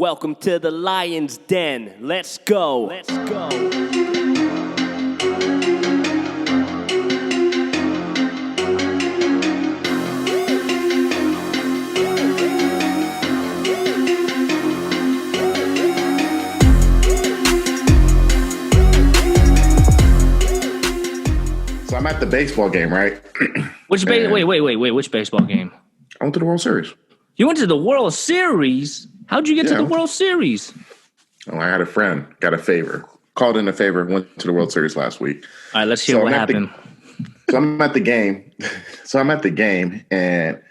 Welcome to the Lion's Den. Let's go. Let's go. So I'm at the baseball game, right? Which Which baseball game? I went to the World Series. You went to the World Series? How'd you get to the World Series? Oh, I had a friend, got a favor, called in a favor, went to the World Series last week. All right, let's hear what happened. So I'm at the game. And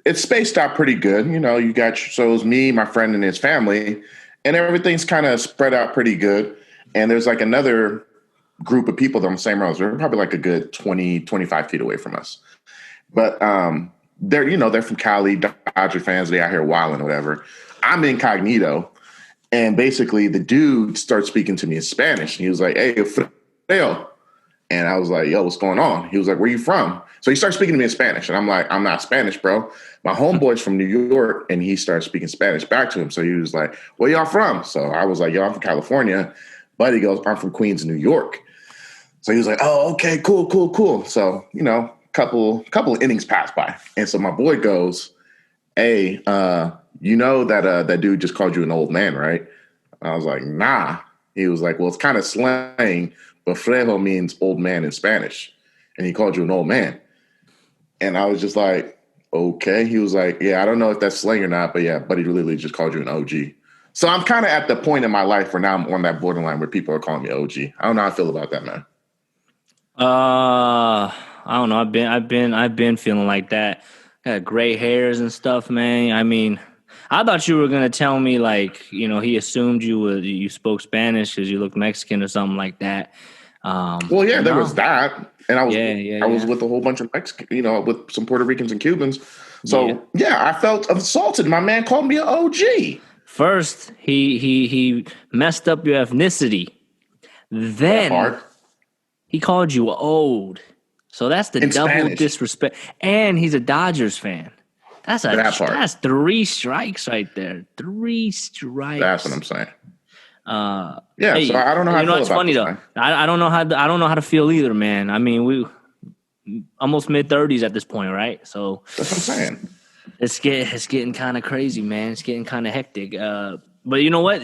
it's spaced out pretty good. You know, it was me, my friend, and his family, and everything's kind of spread out pretty good. And there's like another group of people that on the same rows. They're probably like a good 20, 25 feet away from us. But they're from Cali, Dodger fans. They out here wilding or whatever. I'm incognito. And basically the dude starts speaking to me in Spanish. And he was like, "Hey, Freo." And I was like, "Yo, what's going on?" He was like, "Where you from?" So he starts speaking to me in Spanish. And I'm like, "I'm not Spanish, bro. My homeboy's from New York." And he started speaking Spanish back to him. So he was like, "Where y'all from?" So I was like, "Yo, I'm from California." Buddy goes, "I'm from Queens, New York." So he was like, "Oh, okay, cool. So, couple of innings passed by. And so my boy goes, "Hey, that dude just called you an old man, right?" I was like, "Nah." He was like, "Well, it's kind of slang, but frejo means old man in Spanish. And he called you an old man." And I was just like, "Okay." He was like, "Yeah, I don't know if that's slang or not, but yeah, buddy literally just called you an OG." So I'm kind of at the point in my life where now I'm on that borderline where people are calling me OG. I don't know how I feel about that, man. I don't know. I've been feeling like that. Got gray hairs and stuff, man. I mean, I thought you were gonna tell me like, he assumed you spoke Spanish because you look Mexican or something like that. Well, yeah, there was that, and I was yeah. with a whole bunch of Mexican, with some Puerto Ricans and Cubans. So yeah, I felt assaulted. My man called me an OG. First, he messed up your ethnicity. Then he called you old. So that's the double Spanish disrespect. And he's a Dodgers fan. That's 3 strikes right there. 3 strikes. That's what I'm saying. Hey, so I don't know how to feel it's about funny this, though. I don't know how to feel either, man. I mean, we almost mid-30s at this point, right? So that's what I'm saying. It's getting kind of crazy, man. It's getting kind of hectic. But you know what?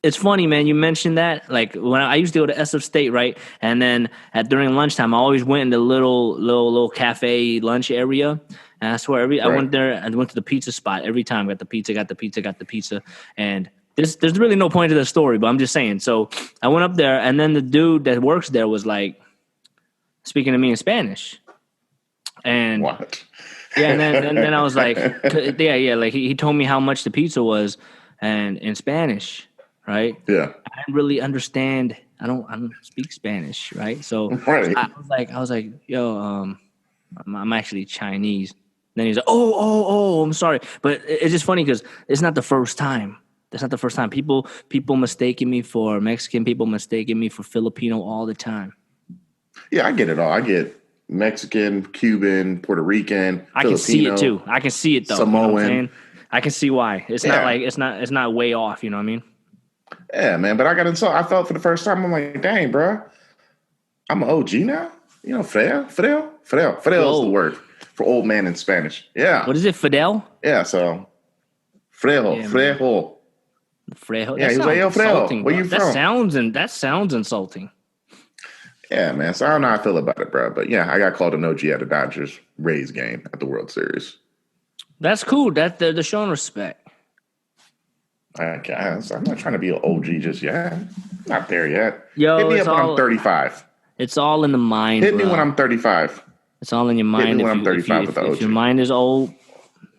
It's funny, man. You mentioned that. Like when I used to go to SF State, right? And then during lunchtime, I always went in the little cafe lunch area. And I swear, I went there. I went to the pizza spot every time. Got the pizza. And there's really no point to the story, but I'm just saying. So I went up there, and then the dude that works there was like speaking to me in Spanish. And what? Yeah, and then I was like, like he told me how much the pizza was, and in Spanish, right? Yeah, I didn't really understand. I don't speak Spanish, right? So I was like, yo, I'm actually Chinese. Then he's like, oh, I'm sorry, but it's just funny because it's not the first time. That's not the first time. People mistaking me for Mexican. People mistaking me for Filipino all the time. Yeah, I get it all. I get Mexican, Cuban, Puerto Rican, I can see it too. I can see it though. Samoan. You know what I'm saying? I can see why. It's not like it's not way off. You know what I mean? Yeah, man. But I got insulted. I felt for the first time. I'm like, dang, bro, I'm an OG now. Freo is the word for old man in Spanish. Yeah. What is it, Fidel? Yeah. So Frejo. Frejo. Yeah, he was like, "Yo, Frejo, where you from?" That sounds insulting. Yeah, man. So I don't know how I feel about it, bro. But yeah, I got called an OG at a Dodgers Rays game at the World Series. That's cool. They're showing respect. I guess. I'm not trying to be an OG just yet. Not there yet. Yo, hit me up when I'm 35. It's all in the mind. Hit me when I'm 35. It's all in your mind. Hit me when I'm 35 with the OG. If your mind is old,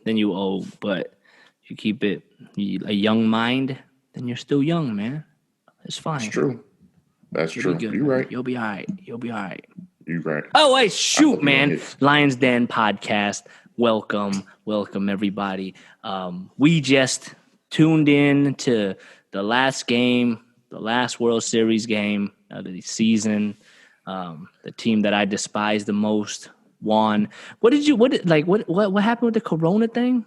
then you old. But if you keep it a young mind, then you're still young, man. It's fine. It's true. That's true. Good, you're right. You'll be all right. You're right. Oh, wait, shoot, man. Lions Den podcast. Welcome everybody. We just tuned in to the last game, the last World Series game of the season. The team that I despise the most won. What happened with the Corona thing?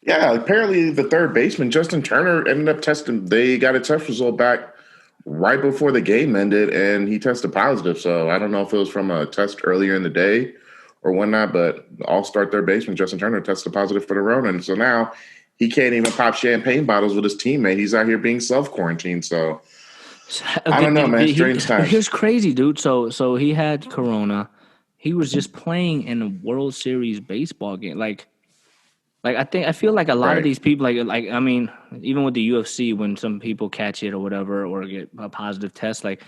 Yeah, apparently the third baseman, Justin Turner, ended up testing. They got a test result back right before the game ended, and he tested positive. So I don't know if it was from a test earlier in the day or whatnot, but all-star third baseman Justin Turner tested positive for the Rona. And so now he can't even pop champagne bottles with his teammate. He's out here being self-quarantined. So I don't know, man. Strange times. Here's crazy, dude. So he had corona. He was just playing in a World Series baseball game. I feel like a lot of Right. these people, I mean, even with the UFC, when some people catch it or whatever or get a positive test, like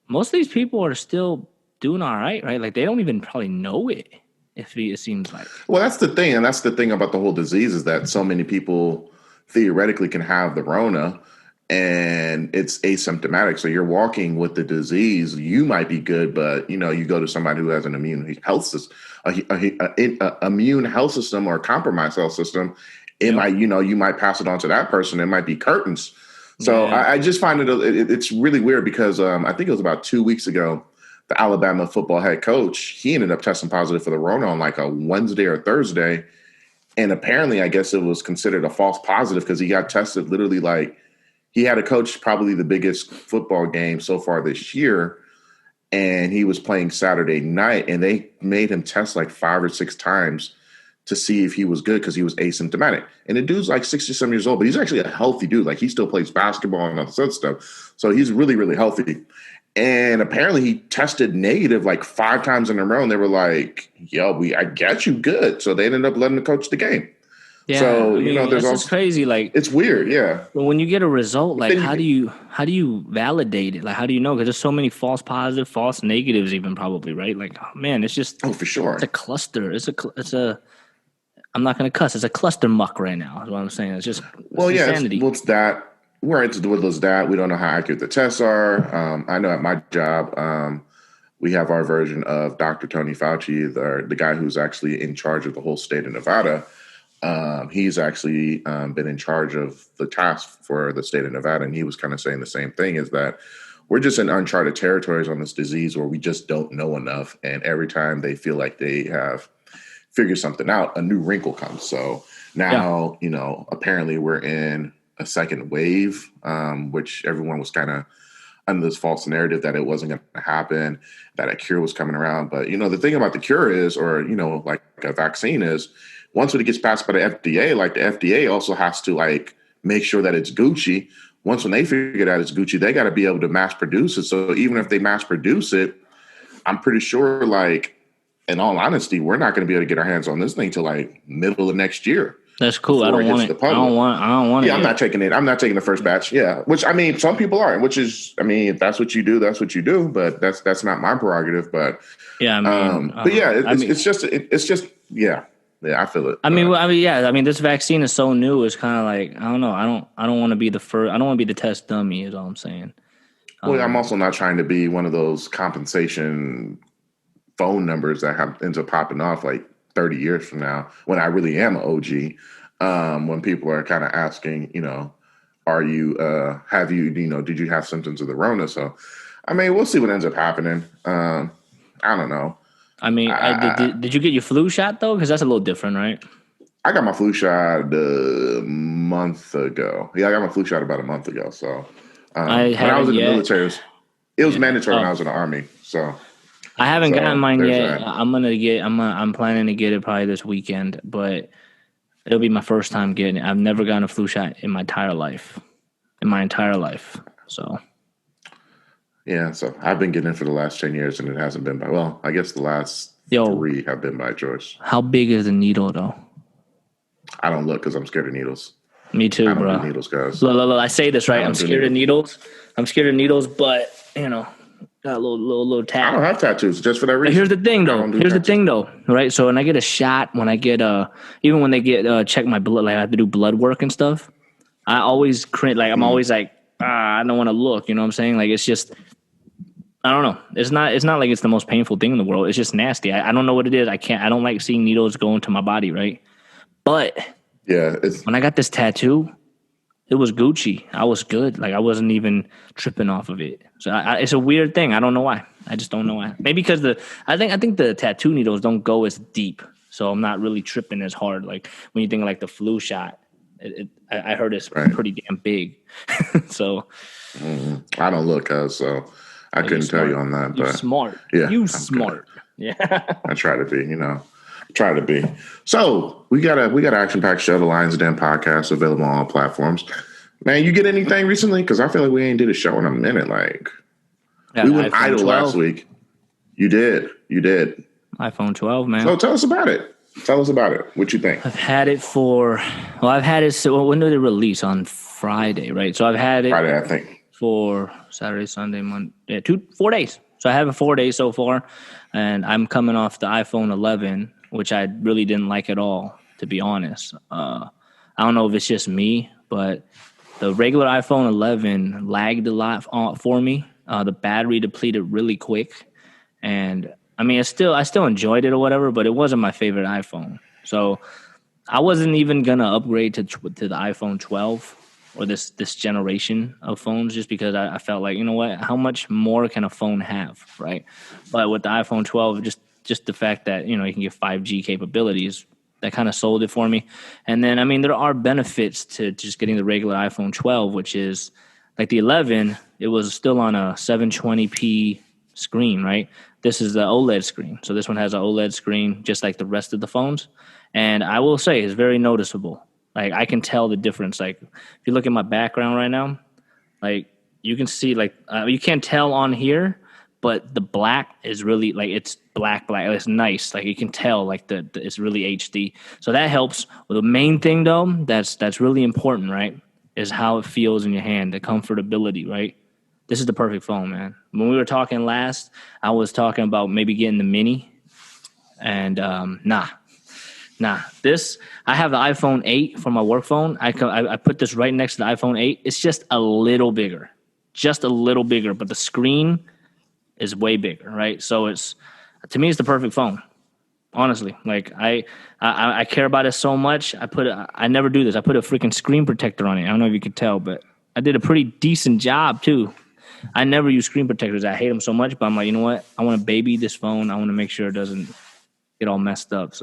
most of these people are still doing all right, right? Like they don't even probably know it. It seems like. Well, that's the thing, and that's the thing about the whole disease is that so many people theoretically can have the Rona, and it's asymptomatic. So you're walking with the disease. You might be good, but you go to somebody who has an immune health system, immune health system, or a compromised health system. It Yep. might, you might pass it on to that person. It might be curtains. So Yeah. I just find it's really weird because I think it was about 2 weeks ago the Alabama football head coach, he ended up testing positive for the Rona on like a Wednesday or Thursday. And apparently, I guess it was considered a false positive because he got tested literally like he had a coach probably the biggest football game so far this year. And he was playing Saturday night and they made him test like 5 or 6 times to see if he was good because he was asymptomatic. And the dude's like 60 some years old, but he's actually a healthy dude. Like he still plays basketball and all this other stuff. So he's really, really healthy. And apparently he tested negative like 5 times in a row. And they were like, yo, I got you good. So they ended up letting the coach the game. Yeah. So, I mean, there's that's just also, crazy. Like it's weird. Yeah. when you get a result, But like then how do you validate it? Like how do you know? Because there's so many false positive, false negatives, even probably, right? Like, oh, man, oh, for it's a sure. cluster. It's a. I'm not gonna cuss. It's a cluster muck right now. Is what I'm saying. It's Well, yeah, insanity. it's that. We're into with those that. We don't know how accurate the tests are. I know at my job, we have our version of Dr. Tony Fauci, the guy who's actually in charge of the whole state of Nevada. He's actually been in charge of the task for the state of Nevada, and he was kind of saying the same thing: is that we're just in uncharted territories on this disease where we just don't know enough, and every time they feel like they have figured something out, a new wrinkle comes. So Yeah. now, apparently we're in a second wave, which everyone was kind of under this false narrative that it wasn't going to happen, that a cure was coming around. But the thing about the cure is, or like a vaccine is, once it gets passed by the FDA, like the FDA also has to like make sure that it's Gucci. Once when they figure out it's Gucci, they got to be able to mass produce it. So even if they mass produce it, I'm pretty sure, like, in all honesty, we're not going to be able to get our hands on this thing till like middle of next year That's cool. I before don't it want hits it. the public. I don't want it Yeah, I'm yet. not taking it. I'm not taking the first batch. Yeah, which I mean, some people are, which is, I mean, if that's what you do, that's what you do. But that's not my prerogative. Yeah, I mean, But yeah, I mean, it's just yeah, yeah, I feel it. yeah. I mean, this vaccine is so new. It's kind of like I don't know. I don't want to be the first. I don't want to be the test dummy. Is all I'm saying. Well, I'm also not trying to be one of those compensation phone numbers that ends up popping off like 30 years from now when I really am an OG. When people are kind of asking, are you, have you, did you have symptoms of the Rona? So, I mean, we'll see what ends up happening. I don't know. I mean, I, did you get your flu shot though? Because that's a little different, right? I got my flu shot a month ago. Yeah, I got my flu shot about a month ago. So, I when I was haven't in the yet. military, it was Yeah. mandatory when I was in the army. So, I haven't gotten mine there's yet. that. I'm planning to get it probably this weekend, but it'll be my first time getting it. I've never gotten a flu shot in my entire life. In my entire life. So Yeah, so I've been getting it for the last 10 years and it hasn't been by, well, I guess the last yo, 3 have been by choice. how big is the needle though? I don't look because I'm scared of needles. Me too, I don't do bro. needles, guys. Look, I say this I right. I'm don't do scared of needles. needles. I'm scared of needles, but got a little I don't tat. have tattoos just for that But reason. here's the thing, Like, I though. don't do Here's the tattoos. thing, though. Right. So when I get a shot, when I get even when they get check my blood, like I have to do blood work and stuff. I always cringe. Like I'm always like, I don't want to look. You know what I'm saying? Like it's just, I don't know. It's not like it's the most painful thing in the world. It's just nasty. I don't know what it is. I don't like seeing needles go into my body. Right. But Yeah, it's when I got this tattoo, it was Gucci. I was good. Like I wasn't even tripping off of it. So it's a weird thing. I don't know why. I just don't know why. Maybe because I think the tattoo needles don't go as deep. so I'm not really tripping as hard. Like when you think of like the flu shot, I heard it's Right. pretty damn big. So I don't look, so I you couldn't tell you smart. on that. You But smart. yeah, You I'm good. smart. Yeah. I try to be, try to be. So we got an action packed show. The Lions Den podcast available on all platforms. Man, you get anything recently? Because I feel like we ain't did a show in a minute. Like Yeah, we the went iPhone idle last 12. week. You did. iPhone 12, man. So tell us about it. Tell us about it. What you think? I've had it so when did it release? On Friday, right? So I've had it Friday, I think. for Saturday, Sunday, Monday, 4 days. So I have it 4 days so far, and I'm coming off the iPhone 11, which I really didn't like at all, to be honest. I don't know if it's just me, but the regular iPhone 11 lagged a lot for me. The battery depleted really quick, and I mean, I still enjoyed it or whatever, but it wasn't my favorite iPhone. So I wasn't even gonna upgrade to the iPhone 12 or this generation of phones, just because I felt like, you know what, how much more can a phone have, right? But with the iPhone 12, just the fact that you can get 5G capabilities, that kind of sold it for me. And then I mean, there are benefits to just getting the regular iPhone 12, which is like the 11. It was still on a 720p screen, right? This is the OLED screen. So this one has an OLED screen, just like the rest of the phones. And I will say it's very noticeable. Like I can tell the difference. Like if you look at my background right now, like you can see like you can't tell on here, but the black is really like it's black. It's nice. Like you can tell like the it's really HD. So that helps. Well, the main thing though, that's really important, right? Is how it feels in your hand, the comfortability, right? This is the perfect phone, man. When we were talking last, I was talking about maybe getting the mini, and nah. I have the iPhone 8 for my work phone. I put this right next to the iPhone 8. It's just a little bigger, but the screen is way bigger, right? So to me, it's the perfect phone. Honestly, like I care about it so much. I never do this. I put a freaking screen protector on it. I don't know if you could tell, but I did a pretty decent job too. I never use screen protectors. I hate them so much, but I'm like, you know what? I want to baby this phone. I want to make sure it doesn't get all messed up.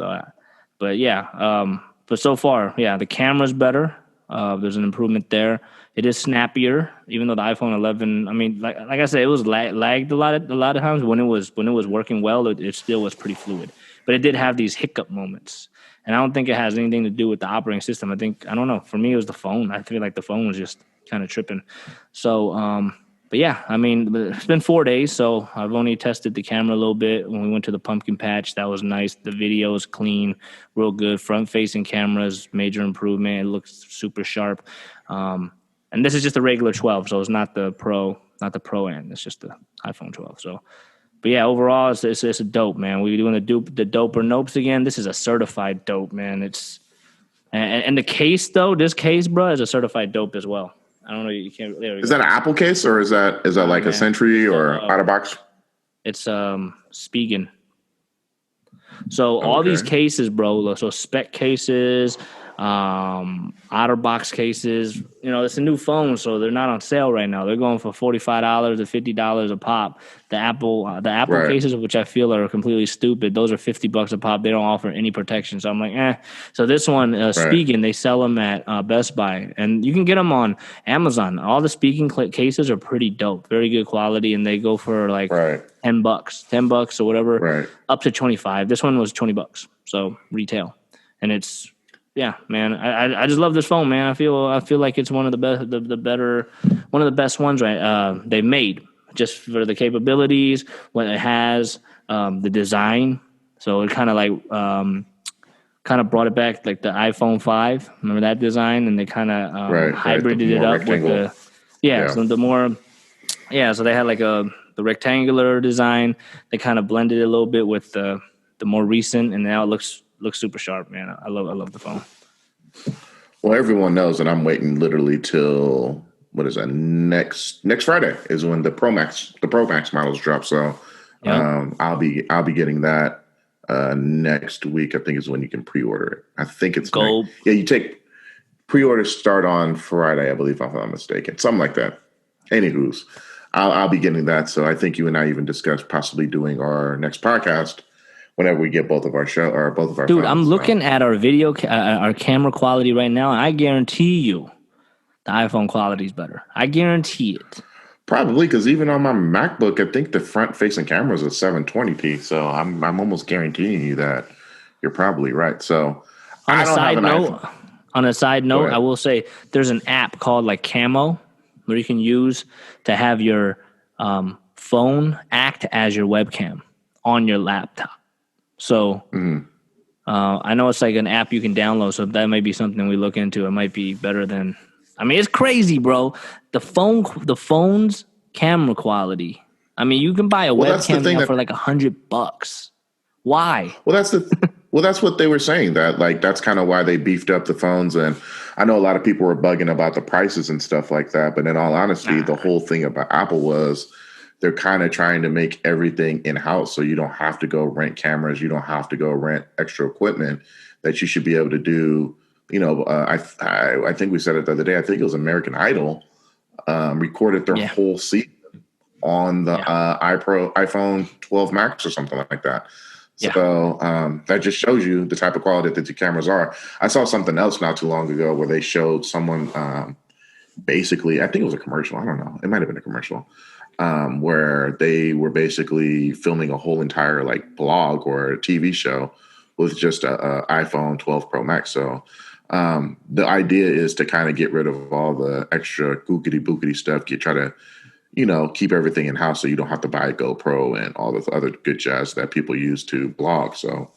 But yeah, but so far, yeah, the camera's better. There's an improvement there. It is snappier, even though the iPhone 11. I mean, like I said, it was lagged a lot of times. When it was working well, it still was pretty fluid. But it did have these hiccup moments, and I don't think it has anything to do with the operating system. I don't know. For me, it was the phone. I feel like the phone was just kind of tripping. So, but yeah, I mean, it's been 4 days, so I've only tested the camera a little bit. When we went to the pumpkin patch, that was nice. The video is clean, real good. Front-facing cameras, major improvement. It looks super sharp. And this is just a regular 12, so it's not the Pro end. It's just the iPhone 12. So, but yeah, overall, it's a dope, man. We're doing the dope or nopes again. This is a certified dope, man. And the case though, this case, bro, is a certified dope as well. I don't know. You can't. There we Is go. that an Apple case or is that like man. a Century or out of box? It's Spigen. So all these cases, bro. So spec cases, outer box cases. It's a new phone, so they're not on sale right now. They're going for $45 to $50 a pop. The Apple Right. cases, which I feel are completely stupid, those are $50 a pop. They don't offer any protection. So I'm like, eh. So this one, Spigen, they sell them at Best Buy, and you can get them on Amazon. All the Spigen cases are pretty dope, very good quality, and they go for like Right. $10 or whatever, Right. up to 25. This one was $20, so retail, and it's. Yeah, man. I just love this phone, man. I feel like it's one of the best, one of the best ones they've made, just for the capabilities, what it has, the design. So it kind of brought it back like the iPhone 5. Remember that design? And they kind of hybrided it up with so they had like the rectangular design. They kind of blended it a little bit with the more recent, and now it looks super sharp, man. I love the phone. Well, everyone knows that I'm waiting literally till what is that? Next Friday is when the Pro Max models drop. So I'll be getting that next week. I think is when you can pre-order it. I think it's gold. You take pre-orders start on Friday, I believe, if I'm not mistaken, something like that. Anywho's, I'll be getting that. So I think you and I even discussed possibly doing our next podcast whenever we get both of our show or both of our Dude, I'm phones. So looking at our our camera quality right now, and I guarantee you the iPhone quality is better. I guarantee it. probably because even on my MacBook, I think the front facing camera is a 720p. So I'm almost guaranteeing you that you're probably right. So On I a don't have side an note, iPhone. Go I ahead. will say there's an app called like Camo where you can use to have your phone act as your webcam on your laptop. So I know it's like an app you can download, so that might be something we look into. It might be better than. I mean, it's crazy, bro. The phone's camera quality. I mean, you can buy a Well, that's the webcam thing now that for like $100. Why? Well, that's what they were saying, that like that's kind of why they beefed up the phones. And I know a lot of people were bugging about the prices and stuff like that, but in all honesty, the whole thing about Apple was they're kind of trying to make everything in house, so you don't have to go rent cameras, you don't have to go rent extra equipment. That you should be able to do. I think we said it the other day. I think it was American Idol recorded their Yeah, whole season on the yeah, iPhone 12 Max or something like that. yeah. So that just shows you the type of quality that the cameras are. I saw something else not too long ago where they showed someone basically, I think it was a commercial. I don't know. It might have been a commercial where they were basically filming a whole entire like blog or a TV show with just a iPhone 12 Pro Max. So the idea is to kind of get rid of all the extra gookity bookity stuff. Try to keep everything in house so you don't have to buy a GoPro and all the other good jazz that people use to blog. So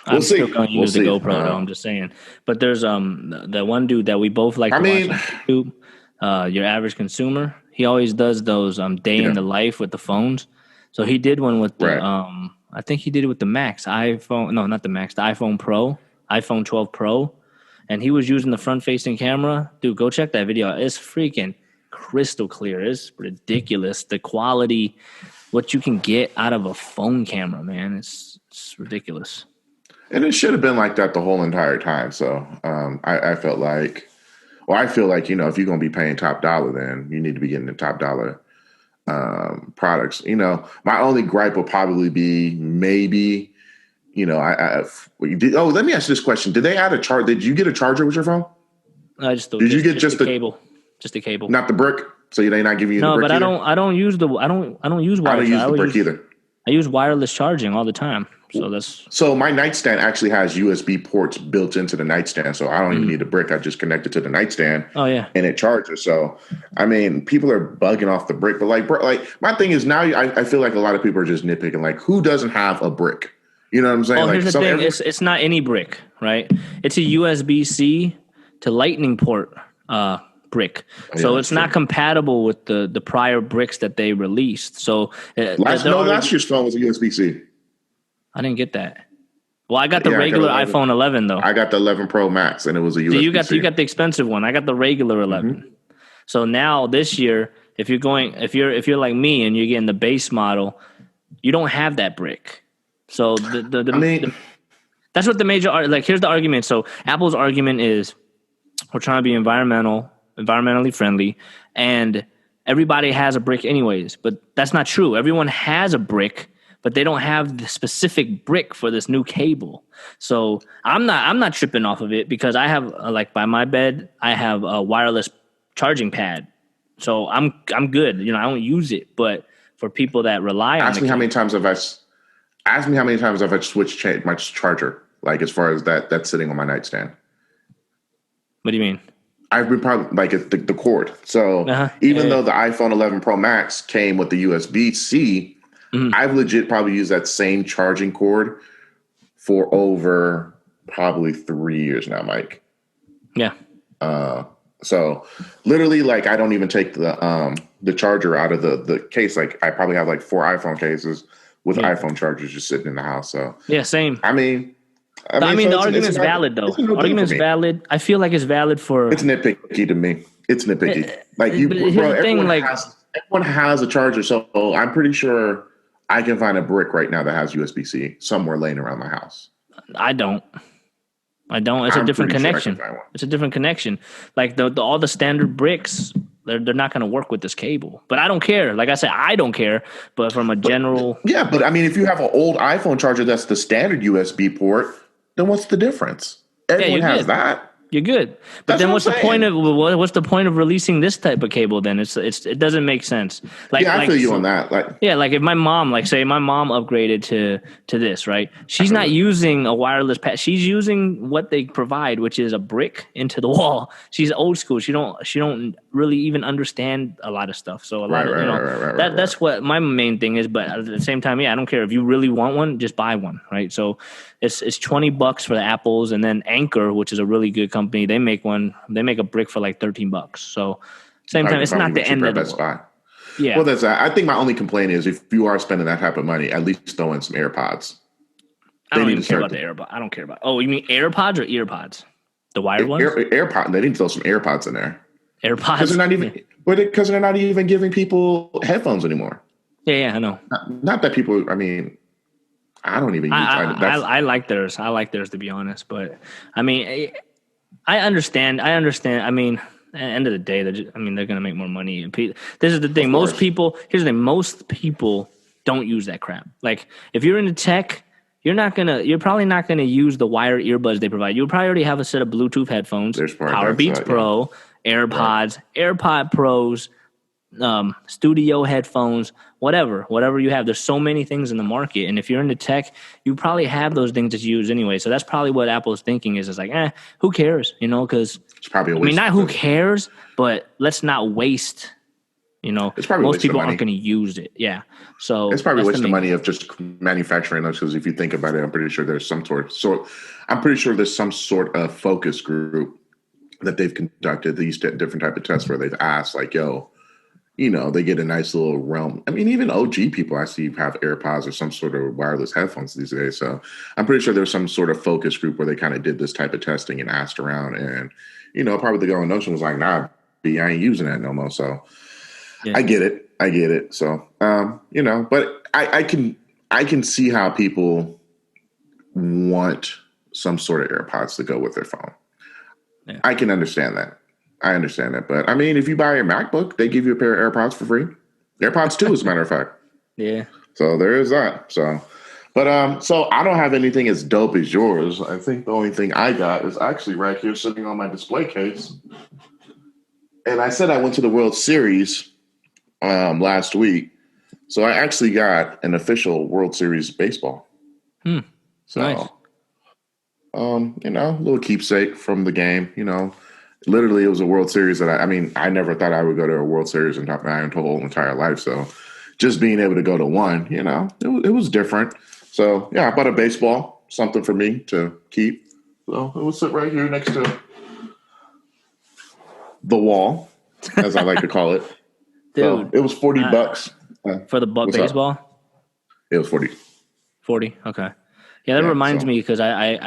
we'll I'm still see. gonna We'll use the see. GoPro though. I'm just saying. But there's the one dude that we both like I to watch mean, on YouTube. Your average consumer. He always does those day in yeah, the life with the phones. So he did one with the right. I think he did it with the Max iPhone. No, not the Max. The iPhone Pro, iPhone 12 Pro, and he was using the front facing camera. Dude, go check that video out. It's freaking crystal clear. It's ridiculous. The quality, what you can get out of a phone camera, man. It's ridiculous. And it should have been like that the whole entire time. So I felt like, well, I feel like, if you're going to be paying top dollar, then you need to be getting the top dollar products. My only gripe will probably be maybe, let me ask you this question. Did they add a charge? Did you get a charger with your phone? I just Did you get just just the cable, just the cable. not the brick? So they're not giving you the No, brick but either? I don't use I don't use I wire don't charge. use the brick either. I use wireless charging all the time. So that's So my nightstand actually has USB ports built into the nightstand, so I don't even need a brick. I just connect it to the nightstand, oh yeah. and it charges. So, I mean, people are bugging off the brick, but like, bro, like my thing is now, I feel like a lot of people are just nitpicking. Like, who doesn't have a brick? You know what I'm saying? Well, Like, here's the so thing. It's not any brick, right? It's a USB-C to Lightning port brick. yeah, So that's it's not true. compatible with the prior bricks that they released. So they're Last already. year's phone was a USB C. I didn't get that. Well, I got the Yeah, I got regular 11. iPhone 11 though. I got the 11 Pro Max, and it was a So USB you C. got the expensive one. I got the regular 11. So now this year, if you're like me and you're getting the base model, you don't have that brick. So I mean, that's what the major like. Here's the argument. So Apple's argument is we're trying to be environmentally friendly, and everybody has a brick anyways. But that's not true. Everyone has a brick, but they don't have the specific brick for this new cable. So I'm not tripping off of it because I have like by my bed I have a wireless charging pad. So I'm good. I don't use it, but for people that rely on ask the me how many cable, times have I ask me how many times I've switched my charger, like as far as that's sitting on my nightstand. what do you mean? I've been probably like the cord. So Uh-huh. even Yeah. though the iPhone 11 Pro Max came with the USB C, I've legit probably used that same charging cord for over probably 3 years now, Mike. Yeah. So literally, like I don't even take the charger out of the case. Like I probably have like 4 iPhone cases with Yeah. iPhone chargers just sitting in the house. So Yeah, same. I mean, I mean, so the it's argument's valid though. it's a no deal for Argument's me. valid. I feel like it's valid for. It's nitpicky to me. It's nitpicky. Like you, But here's bro. the thing, like Everyone has a charger, so I'm pretty sure I can find a brick right now that has USB C somewhere laying around my house. I don't. It's a I'm different pretty sure I can connection. find one. It's a different connection. Like all the standard bricks they're not going to work with this cable. But I don't care. Like I said, I don't care. But from a general, but I mean, if you have an old iPhone charger that's the standard USB port, then what's the difference? Everyone you're has good. that. You're good. But That's then what I'm saying. what's the point of releasing this type of cable? Then it doesn't make sense. Yeah, I feel you on that. Like, yeah, like if my mom, like say my mom upgraded to this, right? She's not using a wireless pad. She's using what they provide, which is a brick into the wall. She's old school. She don't really even understand a lot of stuff. So a lot of that's what my main thing is. But at the same time, yeah, I don't care if you really want one, just buy one, right? So it's $20 for the Apples, and then Anchor, which is a really good company, they make a brick for like $13. So same time, it's not the end of the world. Yeah. Well, I think my only complaint is if you are spending that type of money, at least throw in some AirPods. I don't even care about the AirPods. I don't care about. Oh, you mean AirPods or EarPods? The wired ones? AirPods. They need to throw some AirPods in there. AirPods. Because they're not even giving people headphones anymore. Yeah, I know. Not that people. I mean, I don't even use. I like theirs. I like theirs, to be honest. But I mean, I understand. I mean, at the end of the day, they're going to make more money. This is the thing. Here's the thing. Most people don't use that crap. Like, if you're into tech, you're probably not gonna use the wired earbuds they provide. You'll probably already have a set of Bluetooth headphones, Power Beats Pro, AirPods, AirPod Pros, studio headphones, whatever you have. There's so many things in the market, and if you're into tech, you probably have those things to use anyway. So that's probably what Apple's thinking is like, who cares, because it's probably a waste. I mean, not who cares, but let's not waste. It's probably most people aren't going to use it. Yeah, so it's probably wasting money of just manufacturing those. Because if you think about it, I'm pretty sure there's some sort of focus group that they've conducted these different type of tests where they've asked, like, they get a nice little realm. I mean, even OG people I see have AirPods or some sort of wireless headphones these days. So I'm pretty sure there's some sort of focus group where they kind of did this type of testing and asked around, and probably the going notion was like, nah, I ain't using that no more. So. Yeah. I get it. So, but I can see how people want some sort of AirPods to go with their phone. Yeah. I can understand that. But I mean, if you buy a MacBook, they give you a pair of AirPods for free. AirPods 2, as a matter of fact. Yeah. So there is that. So, but so I don't have anything as dope as yours. I think the only thing I got is actually right here sitting on my display case. And I said I went to the World Series last week, so I actually got an official World Series baseball. So, nice. A little keepsake from the game. Literally, it was a World Series that I never thought I would go to a World Series in my whole entire life. So, just being able to go to one, it was different. So, yeah, I bought a baseball, something for me to keep. So it will sit right here next to the wall, as I like to call it. Dude, so it was $40 for the baseball. Up? It was 40. 40. Okay. Yeah, that reminds me because I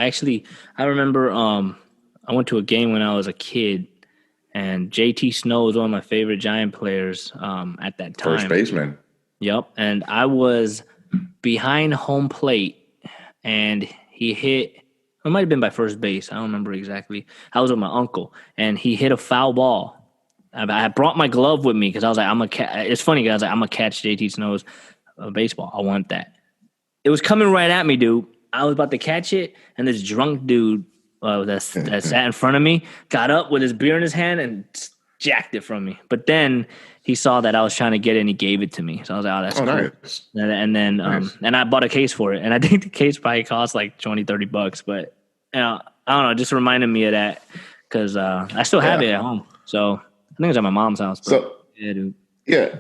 remember I went to a game when I was a kid, and JT Snow was one of my favorite Giant players at that time. First baseman. Yep, and I was behind home plate, and he hit. It might have been by first base. I don't remember exactly. I was with my uncle, and he hit a foul ball. I brought my glove with me because I was like, it's funny because I'm gonna catch JT Snow's baseball. I want that. It was coming right at me, dude. I was about to catch it, and this drunk dude that sat in front of me got up with his beer in his hand and jacked it from me. But then he saw that I was trying to get it, and he gave it to me. So I was like, oh, that's cool. Nice. And then nice. And I bought a case for it, and I think the case probably cost like $20-$30. But I don't know, it just reminded me of that because I still have it at home. So. I think it was at my mom's house. So yeah, dude. Yeah,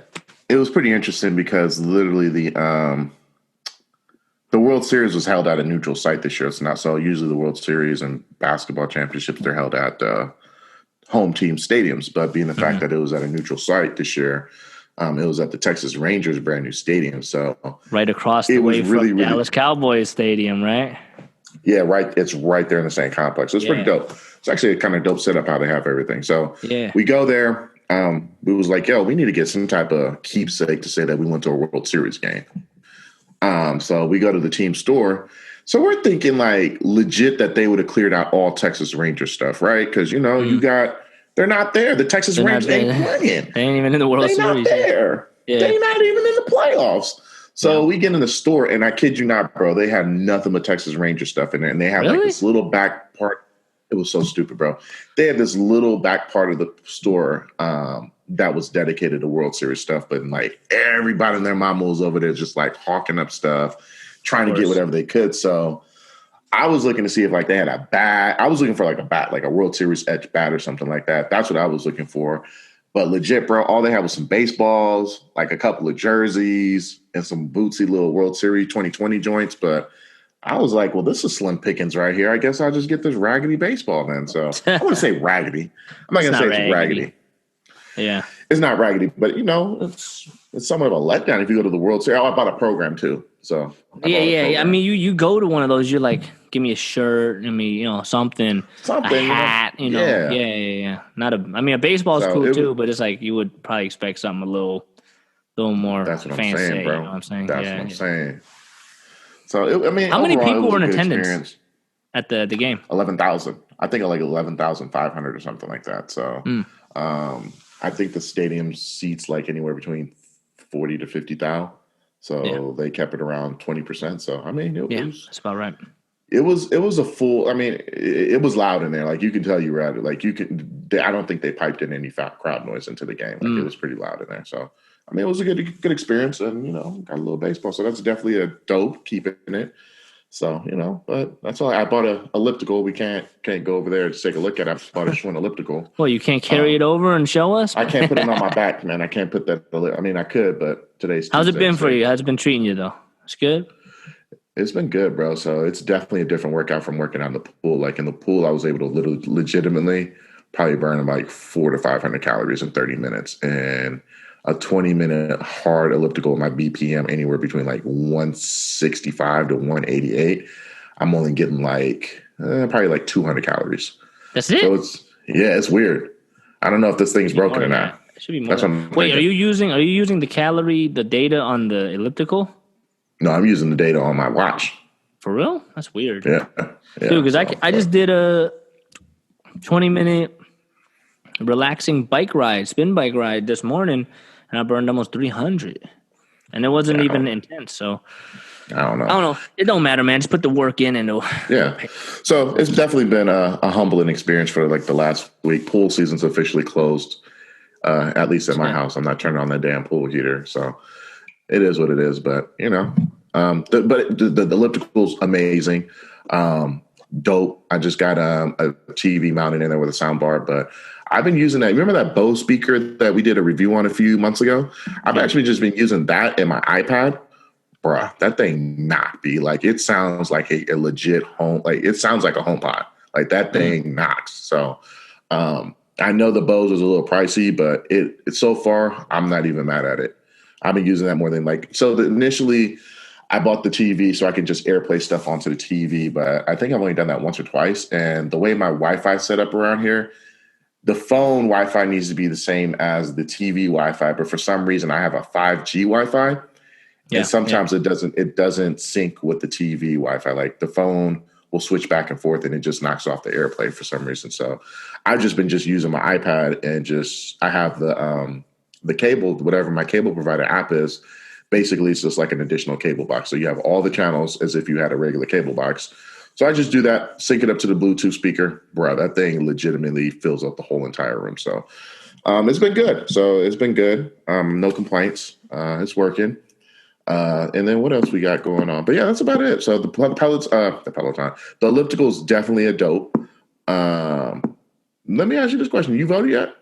it was pretty interesting because literally the World Series was held at a neutral site this year. It's not so. Usually the World Series and basketball championships they're held at home team stadiums. But being the fact that it was at a neutral site this year, it was at the Texas Rangers brand new stadium. So right across the way from Dallas Cowboys Stadium, right? Yeah, right. It's right there in the same complex. It's pretty dope. It's actually a kind of dope setup how they have everything. So we go there. We was like, we need to get some type of keepsake to say that we went to a World Series game. So we go to the team store. So we're thinking like legit that they would have cleared out all Texas Ranger stuff, right? Because, you got They're not there. The Texas They're not Rangers ain't there. playing. They ain't even in the World They not Series. there. Yeah. They not even in the playoffs. So Yeah. we get in the store, and I kid you not, bro, they had nothing but Texas Ranger stuff in there. And they had like Really? this little back part. It was so stupid, bro. They had this little back part of the store that was dedicated to World Series stuff. But like everybody and their mama was over there just like hawking up stuff, trying to get whatever they could. So I was looking to see if like they had a bat. I was looking for like a bat, like a World Series edge bat or something like that. That's what I was looking for. But legit, bro, all they had was some baseballs, like a couple of jerseys, and some bootsy little World Series 2020 joints. But I was like, well, this is slim pickings right here. I guess I'll just get this raggedy baseball then. So I want to say raggedy. I'm not going to say it's raggedy. Yeah. It's not raggedy, but you know, it's somewhat of a letdown if you go to the World Series. Oh, I bought a program too. So Yeah. I mean, you go to one of those, you're like, give me a shirt, give me, something, a hat, Yeah. Not a baseball is cool too, but it's like you would probably expect something a little more that's what fancy. I'm saying, bro. You know what I'm saying? That's what I'm saying. So how many people were in attendance experience. at the game? 11,000. I think like 11,500 or something like that. So, I think the stadium seats like anywhere between 40 to 50,000. So they kept it around 20%. So I mean, it was that's about right. It was a full. I mean, it was loud in there. Like you can tell you were at it. Like you can. I don't think they piped in any crowd noise into the game. Like it was pretty loud in there. So I mean, it was a good experience, and got a little baseball. So that's definitely a dope. Keeping it. So but that's all. I bought a elliptical. We can't go over there to take a look at it. I bought a Schwinn elliptical. Well, you can't carry it over and show us. I can't put it on my back, man. I can't put that. I mean, I could, but today's Tuesday. How's it been for you? How's it been treating you though? It's good. It's been good, bro. So it's definitely a different workout from working on the pool. Like in the pool, I was able to legitimately probably burn like 400 to 500 calories in 30 minutes, and a 20-minute hard elliptical, my BPM anywhere between like 165 to 188. I'm only getting like probably like 200 calories. That's it. So it's weird. I don't know if this thing's broken or not. It should be more. Wait, are you using the data on the elliptical? No, I'm using the data on my watch. For real? That's weird. Yeah. Dude, because I just did a 20-minute relaxing spin bike ride this morning, and I burned almost 300. And it wasn't even intense, so I don't know. It don't matter, man. Just put the work in and So it's definitely been a humbling experience for like the last week. Pool season's officially closed, at least at my house. I'm not turning on that damn pool heater, so it is what it is. But the elliptical's amazing, dope. I just got a TV mounted in there with a sound bar, but I've been using that. Remember that Bose speaker that we did a review on a few months ago? I've actually just been using that in my iPad. Bruh, that thing be like, it sounds like a legit home. Like it sounds like a HomePod. Like that thing knocks. So I know the Bose is a little pricey, but it's so far, I'm not even mad at it. I've been using that more than initially I bought the TV so I could just AirPlay stuff onto the TV, but I think I've only done that once or twice. And the way my Wi-Fi set up around here, the phone Wi-Fi needs to be the same as the TV Wi-Fi, but for some reason I have a 5G Wi-Fi, and sometimes it doesn't sync with the TV Wi-Fi. Like the phone will switch back and forth, and it just knocks off the AirPlay for some reason. So I've just been using my iPad, and I have the cable, whatever my cable provider app is. Basically, it's just like an additional cable box. So you have all the channels as if you had a regular cable box. So I just do that, sync it up to the Bluetooth speaker. Bro, that thing legitimately fills up the whole entire room. So it's been good. No complaints. It's working. And then what else we got going on? But yeah, that's about it. So the Peloton, the elliptical is definitely a dope. Let me ask you this question. You voted yet?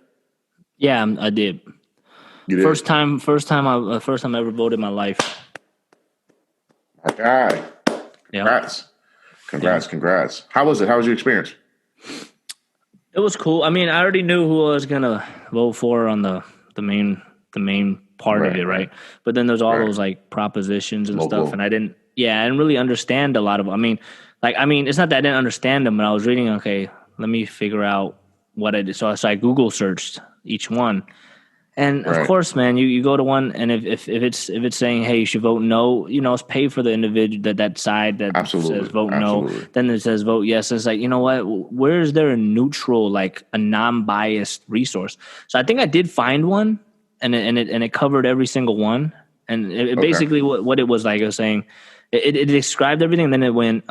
Yeah, I did. You did? First time I ever voted in my life. My guy. Yeah. Congrats. How was it? How was your experience? It was cool. I mean, I already knew who I was gonna vote for on the main part of it, right? But then there's all those like propositions and stuff, and I didn't really understand a lot of. I mean, it's not that I didn't understand them, but I was reading. Okay, let me figure out what I did. So I Google searched each one, And of Right. course, man, you go to one, and if it's saying, hey, you should vote no, it's paid for the individual that side that says Absolutely. vote no. Absolutely. Then it says vote yes. And it's like, you know what? Where is there a neutral, like a non-biased resource? So I think I did find one, and it covered every single one. And it Okay. basically what it was like, it was saying, it described everything. And then it went,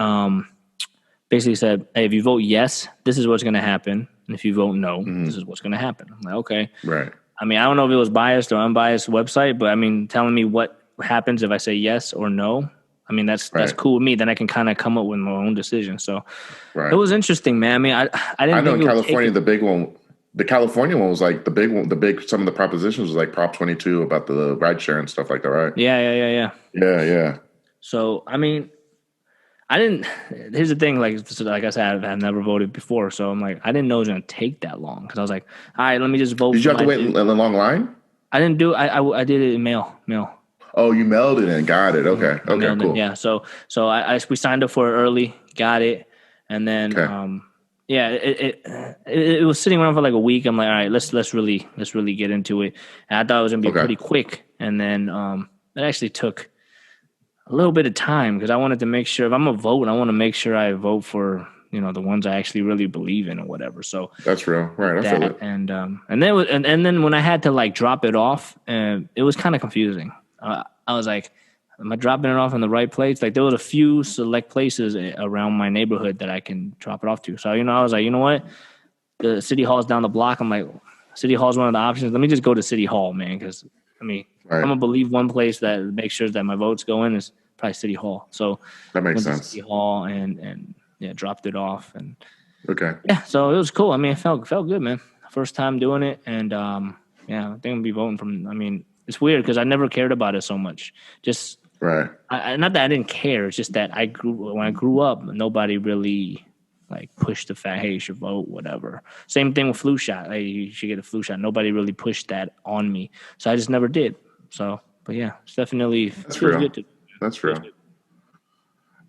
basically said, hey, if you vote yes, this is what's going to happen. And if you vote no, this Hmm. is what's going to happen. I'm like, okay. Right. I mean, I don't know if it was biased or unbiased website, but I mean, telling me what happens if I say yes or no. I mean, that's Right. cool with me. Then I can kind of come up with my own decision. So it Right. was interesting, man. I mean, I I didn't know think in it would take California, it. the big one, the California one was like the big one, the big, some of the propositions was like Prop 22 about the ride share and stuff like that, right? Yeah, yeah, yeah, yeah. Yeah. Yeah. So I mean, I didn't. Here's the thing, like I said, I've never voted before, so I'm like, I didn't know it was gonna take that long because I was like, all right, let me just vote Did for you have to my. wait in a long line? I didn't do. I did it in mail. Oh, you mailed it in. Got it. Okay. I Okay. mailed it. Cool. Yeah. So we signed up for it early, got it, and then Okay. yeah, it was sitting around for like a week. I'm like, all right, let's really get into it. And I thought it was gonna be Okay. pretty quick, and then it actually took a little bit of time because I wanted to make sure if I'm gonna vote, I want to make sure I vote for the ones I actually really believe in or whatever. So That's real. did Right. I feel that, it. and then and then when I had to like drop it off, it was kind of confusing. I was like, am I dropping it off in the right place? Like there was a few select places around my neighborhood that I can drop it off to. So I was like, you know what, the city hall's down the block. I'm like, city hall's one of the options. Let me just go to city hall, man, because I mean, if I'm Right. gonna believe one place that makes sure that my votes go in is probably city hall. So That makes went to city sense. hall and yeah, dropped it off and Okay. yeah, so it was cool. I mean, it felt good, man. First time doing it, and yeah, I think I'll be voting from. I mean, it's weird because I never cared about it so much. Just Right. not that I didn't care. It's just that when I grew up, nobody really like pushed the fact, hey, you should vote, whatever. Same thing with flu shot. Hey, you should get a flu shot. Nobody really pushed that on me, so I just never did. So, but yeah, it's definitely That's feels real. good to. That's Feels real. good.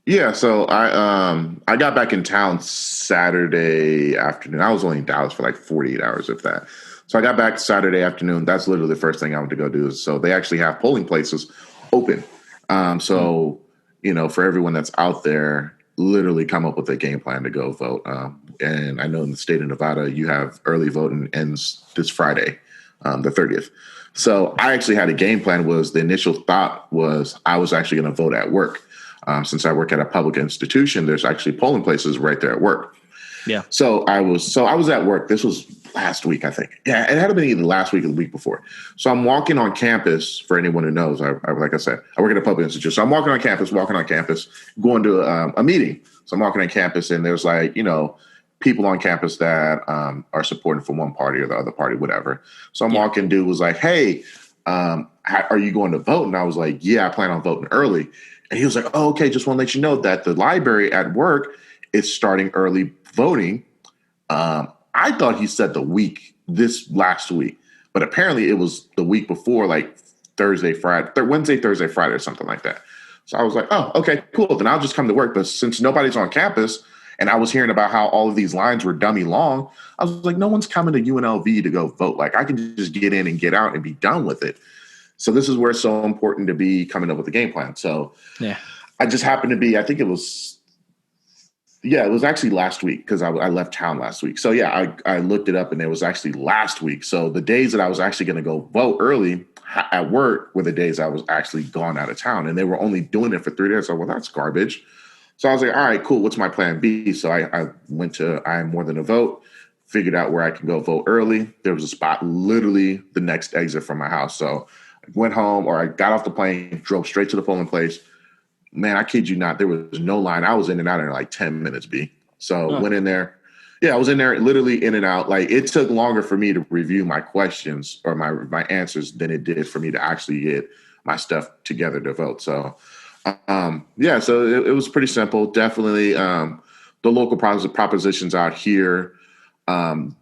Yeah, so I got back in town Saturday afternoon. I was only in Dallas for like 48 hours, if that. So I got back Saturday afternoon. That's literally the first thing I went to go do. So they actually have polling places open. Mm. So for everyone that's out there, literally come up with a game plan to go vote. And I know in the state of Nevada, you have early voting ends this Friday, the 30th. So I actually had a game plan. Was the initial thought was I was actually going to vote at work. Since I work at a public institution, there's actually polling places right there at work. Yeah. So I was at work. This was last week, I think. Yeah, it had been either last week or the week before. So I'm walking on campus. For anyone who knows, like I said, I work at a public institution. So I'm walking on campus, going to a meeting. So I'm walking on campus, and there's like people on campus that are supporting from one party or the other party, whatever. So I'm Yeah. walking. Dude was like, "Hey, are you going to vote?" And I was like, "Yeah, I plan on voting early." And he was like, "Oh, okay. Just want to let you know that the library at work is starting early voting." I thought he said this last week, but apparently it was the week before, like Wednesday, Thursday, Friday, or something like that. So I was like, "Oh, okay, cool. Then I'll just come to work." But since nobody's on campus, and I was hearing about how all of these lines were dummy long, I was like, "No one's coming to UNLV to go vote. Like I can just get in and get out and be done with it." So this is where it's so important to be coming up with a game plan. So Yeah. I just happened to be, I think it was, yeah, it was actually last week because I left town last week. So yeah, I looked it up and it was actually last week. So the days that I was actually going to go vote early at work were the days I was actually gone out of town. And they were only doing it for 3 days. So, well, that's garbage. So I was like, all right, cool. What's my plan B? So I went to I Am More Than a Vote, figured out where I can go vote early. There was a spot literally the next exit from my house. So I went home, or I got off the plane, drove straight to the polling place. Man, I kid you not, there was no line. I was in and out in like 10 minutes, B. So Huh. went in there. Yeah, I was in there literally in and out. Like it took longer for me to review my questions or my answers than it did for me to actually get my stuff together to vote. So yeah, so it was pretty simple. Definitely the local propositions out here um,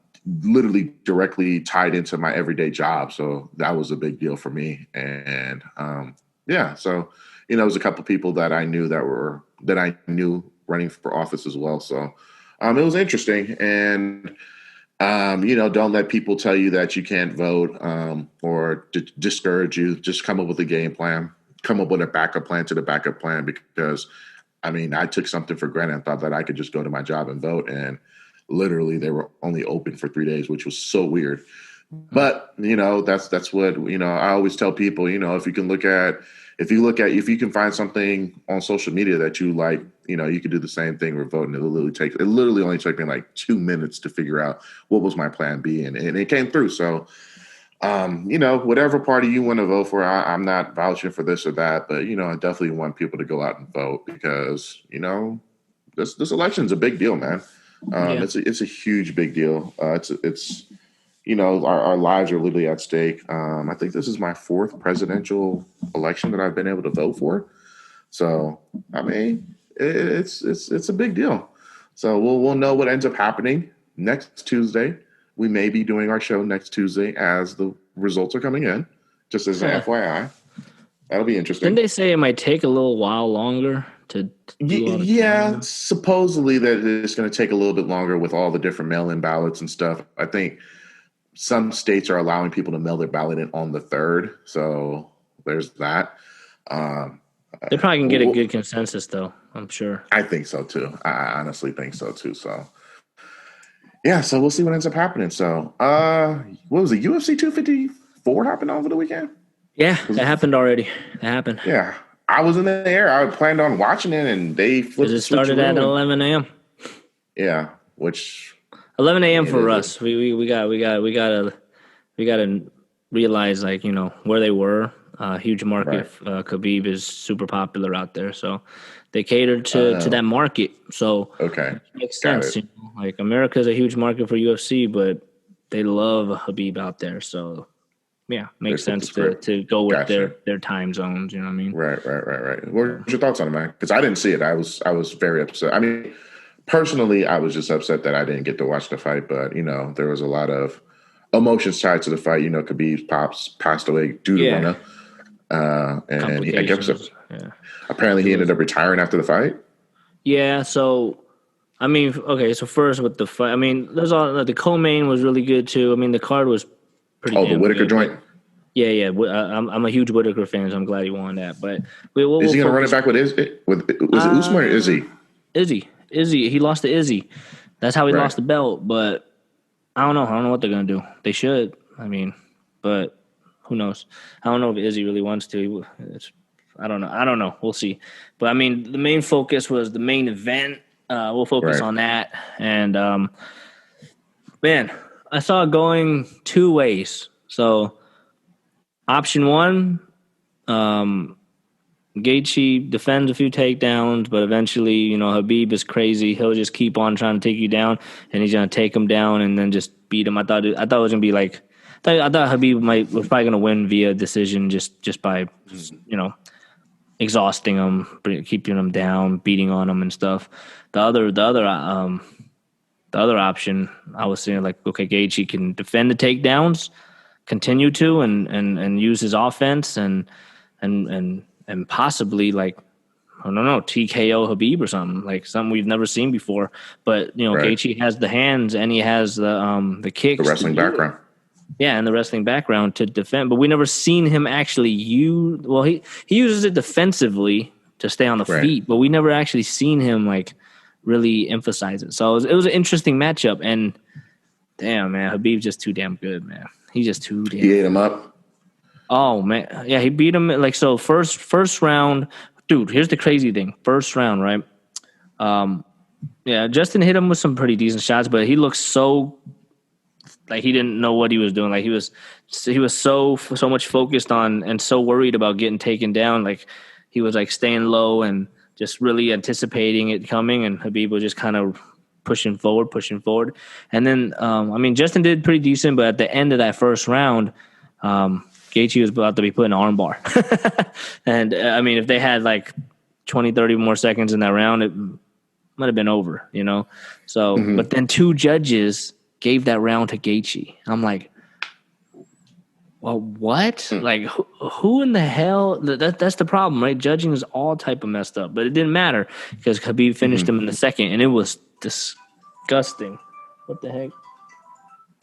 literally directly tied into my everyday job. So that was a big deal for me. And yeah, so there was a couple of people that I knew running for office as well. So it was interesting. And Don't let people tell you that you can't vote or discourage you. Just come up with a game plan, come up with a backup plan to the backup plan. Because, I mean, I took something for granted and thought that I could just go to my job and vote. And literally, they were only open for 3 days, which was so weird. But that's what I always tell people. If you can find something on social media that you like, you can do the same thing with voting. It literally only took me like 2 minutes to figure out what was my plan B, and it came through. So, whatever party you want to vote for, I'm not vouching for this or that, but I definitely want people to go out and vote because this election's a big deal, man. Yeah. It's a huge big deal. It's our lives are literally at stake. I think this is my fourth presidential election that I've been able to vote for. So, I mean, it's a big deal. So we'll know what ends up happening next Tuesday. We may be doing our show next Tuesday as the results are coming in, just as an FYI. That'll be interesting. Didn't they say it might take a little while longer to do all the Yeah, supposedly that it's going to take a little bit longer with all the different mail-in ballots and stuff. I think some states are allowing people to mail their ballot in on the 3rd. So there's that. They probably can get a good consensus, though, I'm sure. I think so, too. I honestly think so, too. So, yeah, so we'll see what ends up happening. So, what was it? UFC 254 happened over the weekend? Yeah, that happened already. It happened. Yeah. I was in the air. I planned on watching it, and they flipped it started at 11 a.m. Yeah, which 11 a.m. for us. We gotta realize where they were. Huge market. Right. Khabib is super popular out there, so they catered to that market. So okay, it makes sense. Like America is a huge market for UFC, but they love Khabib out there. So yeah, makes sense to go with their time zones. You know what I mean? Right. What are your thoughts on it, man? Because I didn't see it. I was very upset. I mean, personally, I was just upset that I didn't get to watch the fight. But there was a lot of emotions tied to the fight. Khabib passed away due to Rona. And I guess apparently he ended up retiring after the fight. Yeah. So, I mean, okay. So first with the fight, I mean, the co-main was really good too. I mean, the card was pretty. Oh, the Whitaker good, joint. Yeah. I'm a huge Whitaker fan, so I'm glad he won that. But is he going to run it back with Usman or Izzy? Izzy. He lost to Izzy. That's how he lost the belt. But I don't know what they're going to do. They should. I mean, but. Who knows? I don't know if Izzy really wants to. I don't know. We'll see. But, I mean, the main focus was the main event. We'll focus on that. And, man, I saw it going two ways. So, option one, Gaethje defends a few takedowns, but eventually, Khabib is crazy. He'll just keep on trying to take you down, and he's going to take him down and then just beat him. I thought it was going to be like – I thought Khabib was probably going to win via decision just by, exhausting him, keeping him down, beating on him and stuff. The other option, I was saying okay, Gaethje can defend the takedowns, continue to, and use his offense and possibly I don't know, TKO Khabib or something we've never seen before. But Gaethje has the hands and he has the kicks, the wrestling background. Yeah, and the wrestling background to defend, but we never seen him actually use. Well, he uses it defensively to stay on the feet, but we never actually seen him really emphasize it. So it was an interesting matchup, and damn man, Khabib's just too damn good, man. He's just too damn. He ate him up. Oh man, yeah, he beat him so. First round, dude. Here's the crazy thing. First round, right? Yeah, Justin hit him with some pretty decent shots, but he looked so. He didn't know what he was doing. He was so much focused on and so worried about getting taken down. He was staying low and just really anticipating it coming. And Khabib was just kind of pushing forward. And then, Justin did pretty decent, but at the end of that first round, Gaethje was about to be put in an arm bar. And if they had 20, 30 more seconds in that round, it might have been over, So, but then two judges gave that round to Gaethje. I'm like, well, what? Who in the hell? That's the problem, right? Judging is all type of messed up, but it didn't matter because Khabib finished him in the second, and it was disgusting. What the heck?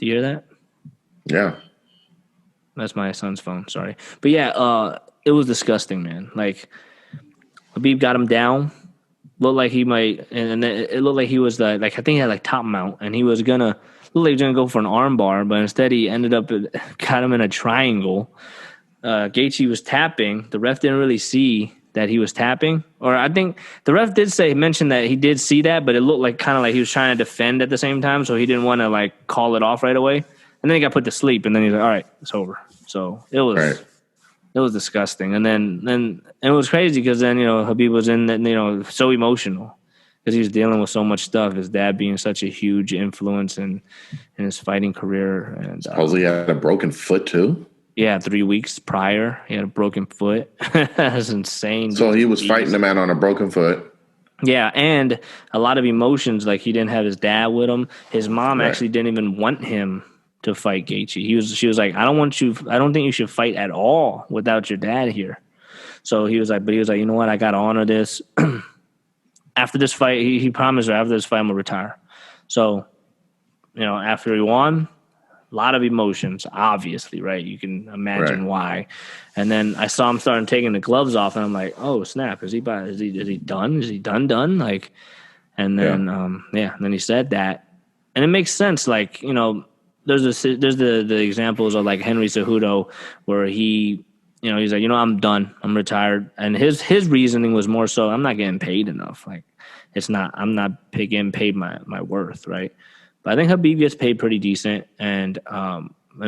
Do you hear that? Yeah. That's my son's phone. Sorry, but yeah, it was disgusting, man. Like Habib got him down. Looked like he might, and it looked like he was like I think he had like top mount, and he was gonna look like he was gonna go for an arm bar, but instead he ended up got him in a triangle. Gaethje was tapping. The ref didn't really see that he was tapping, or I think the ref did mention that he did see that, but it looked like kind of like he was trying to defend at the same time, so he didn't want to like call it off right away. And then he got put to sleep, and then he's like, "All right, it's over." So it was. Right. It was disgusting, and then it was crazy because then Habib was in that so emotional because he was dealing with so much stuff. His dad being such a huge influence in his fighting career, and Supposedly he had a broken foot too. yeah, 3 weeks prior he had a broken foot. That's insane. So he was fighting the man on a broken foot. Yeah, and a lot of emotions. Like he didn't have his dad with him. His mom Right. actually didn't even want him to fight Gaethje. She was like, I don't think you should fight at all without your dad here. So he was like, you know what? I got to honor this. After this fight, he promised her after this fight, I'm going to retire. So, after he won, a lot of emotions, obviously, right? You can imagine why. And then I saw him starting taking the gloves off, and I'm like, oh, snap. Is he done? Is he done? Like, and then, and then he said that. And it makes sense. Like, there's the examples of like Henry Cejudo where he, he's like, I'm done. I'm retired. And his reasoning was more so, I'm not getting paid enough. Like I'm not getting paid my worth. Right. But I think Habib gets paid pretty decent. And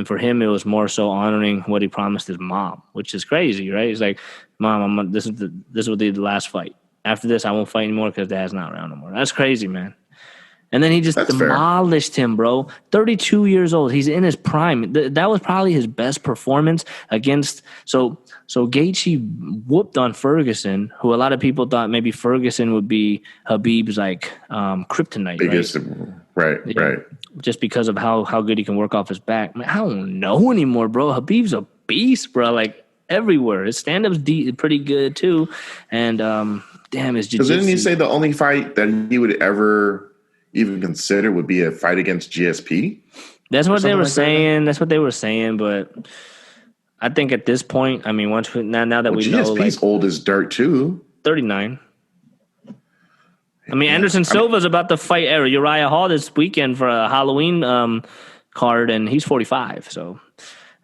for him, it was more so honoring what he promised his mom, which is crazy. Right. He's like, Mom, this will be the last fight. After this, I won't fight anymore because Dad's not around anymore. That's crazy, man. And then he just demolished him, bro. 32 years old. He's in his prime. That was probably his best performance against. So Gaethje whooped on Ferguson, who a lot of people thought maybe Ferguson would be Habib's like kryptonite. Biggest, right. Just because of how good he can work off his back. Man, I don't know anymore, bro. Habib's a beast, bro. Like everywhere. His stand-up's pretty good too. And damn, his jiu-jitsu. Because didn't he say the only fight that he would ever even consider would be a fight against GSP? That's what they were saying. That's what they were saying. But I think at this point, I mean, now that we know, GSP's old as dirt too. 39. I mean, Anderson Silva's about to fight Uriah Hall this weekend for a Halloween card, and he's 45. So,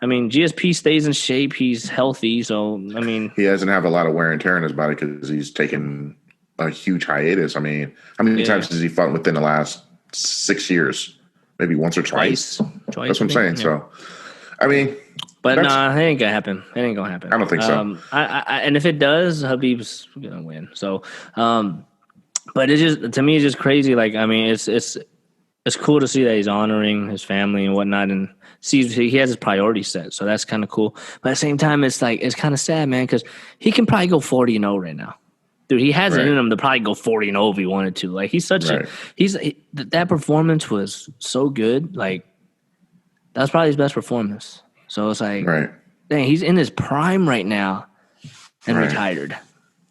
I mean, GSP stays in shape. He's healthy. So, I mean, he doesn't have a lot of wear and tear in his body because he's taken a huge hiatus. I mean, how many times has he fought within the last 6 years? Maybe once or twice. That's what I'm saying. Yeah. So, I mean, but nah, it ain't gonna happen. It ain't gonna happen. I don't think so. And if it does, Habib's gonna win. So, but it's just, to me, it's just crazy. Like, I mean, it's cool to see that he's honoring his family and whatnot, and sees he has his priorities set. So that's kind of cool. But at the same time, it's kind of sad, man, because he can probably go 40-0 right now. Dude, he has it in him to probably go 40-0 if he wanted to. Like, he's such that performance was so good. Like, that was probably his best performance. So it's like, dang, he's in his prime right now and retired.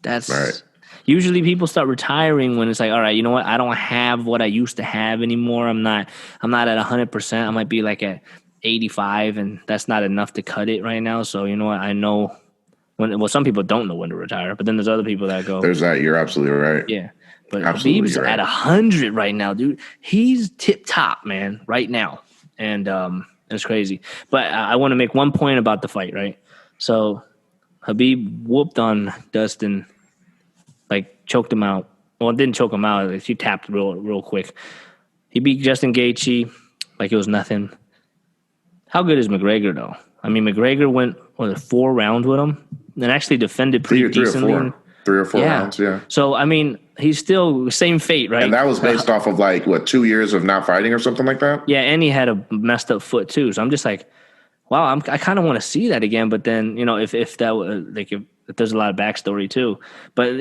That's usually people start retiring when it's like, all right, you know what? I don't have what I used to have anymore. I'm not at 100%. I might be like at 85, and that's not enough to cut it right now. So you know what? I know. Some people don't know when to retire, but then there's other people that go. There's that. You're absolutely right. Yeah, but Habib's at 100 right now, dude. He's tip top, man, right now, and it's crazy. But I want to make one point about the fight, right? So Habib whooped on Dustin, like choked him out. Well, didn't choke him out. He tapped real quick. He beat Justin Gaethje like it was nothing. How good is McGregor though? I mean, McGregor went 4 rounds with him and actually defended pretty decently. 3 or 4 rounds, yeah. So, I mean, he's still same fate, right? And that was based off of 2 years of not fighting or something like that? Yeah, and he had a messed up foot too. So I'm just like, wow, I kind of want to see that again. But then, if that if there's a lot of backstory too. But,